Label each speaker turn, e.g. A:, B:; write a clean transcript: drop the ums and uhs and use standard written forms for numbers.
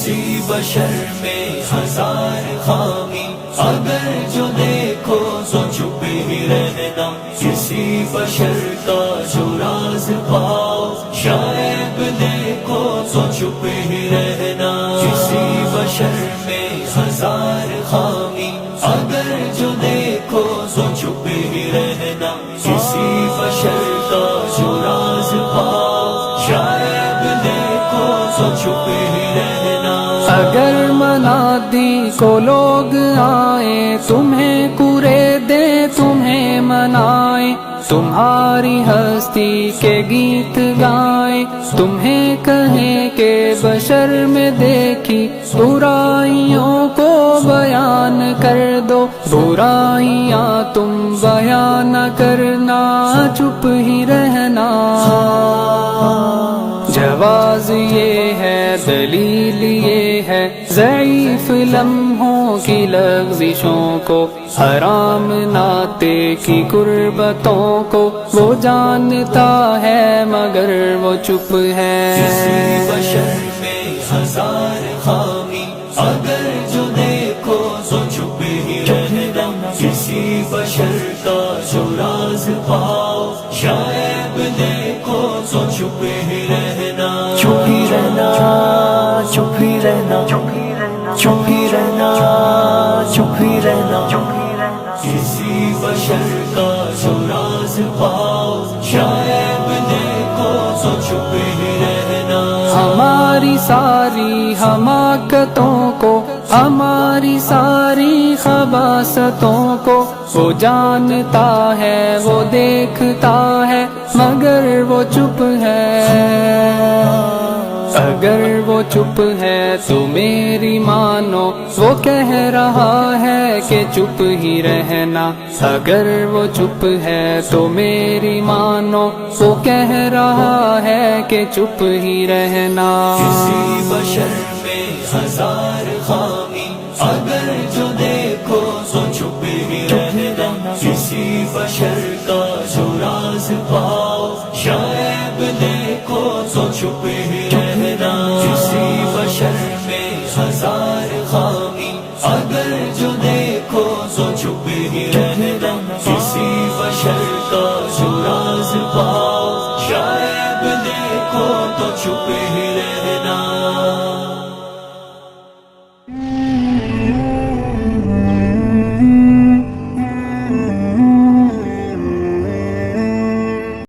A: کسی بشر میں ہزار خامی، اگر جو دیکھو تو چپ ہی رہنا، کسی بشر کا جو راز پاؤ شاید دیکھو تو چپ ہی رہنا، کسی بشر میں ہزار خامی، اگر جو دیکھو تو چپ ہی رہنا، کسی بشر کا جو راز پاؤ شاید دیکھو تو چپ ہی رہنا۔
B: اگر منادی کو لوگ آئیں، تمہیں کورے دیں تمہیں منائیں، تمہاری ہستی کے گیت گائیں، تمہیں کہیں کہ بشر میں دیکھی برائیوں کو بیان کر دو، برائیاں تم بیان نہ کرنا، چپ ہی رہنا۔ جواز یہ ہے، دلیل یہ ہے، ضعیف لمحوں کی لغزشوں کو، حرام ناطے کی قربتوں کو وہ جانتا ہے مگر وہ چپ ہے۔
A: کسی بشر میں ہزار خامی، اگر جو دیکھو تو چپ ہی رہنا، کسی بشر کا جو راز پاؤ شاید دیکھو تو چپ ہی رہنا، چپ ہی رہنا، چپ ہی رہنا، چپ ہی رہنا، چپ ہی رہنا، کسی بشر کا جو راز پاؤ شاید دیکھو تو چپ ہی رہنا۔
B: ہماری ساری حماقتوں کو، ہماری ساری خباثتوں کو وہ جانتا ہے، وہ دیکھتا ہے مگر وہ چپ ہے۔ اگر وہ چپ ہے تو میری مانو، وہ کہہ رہا ہے کہ چپ ہی رہنا، اگر وہ چپ ہے تو میری مانو، وہ کہہ رہا ہے کہ چپ ہی رہنا۔
A: کسی بشر میں ہزار خامی، اگر جو دیکھو تو چپ ہی رہنا، کسی بشر کا جو راز پاؤ شاید دیکھو تو چپ ہی رہنا، کسی بشر میں ہزار خامی، اگر جو دیکھو تو چپ ہی رہنا، کسی بشر کا جو راز پاؤ شاید دیکھو تو چپ ہی رہنا۔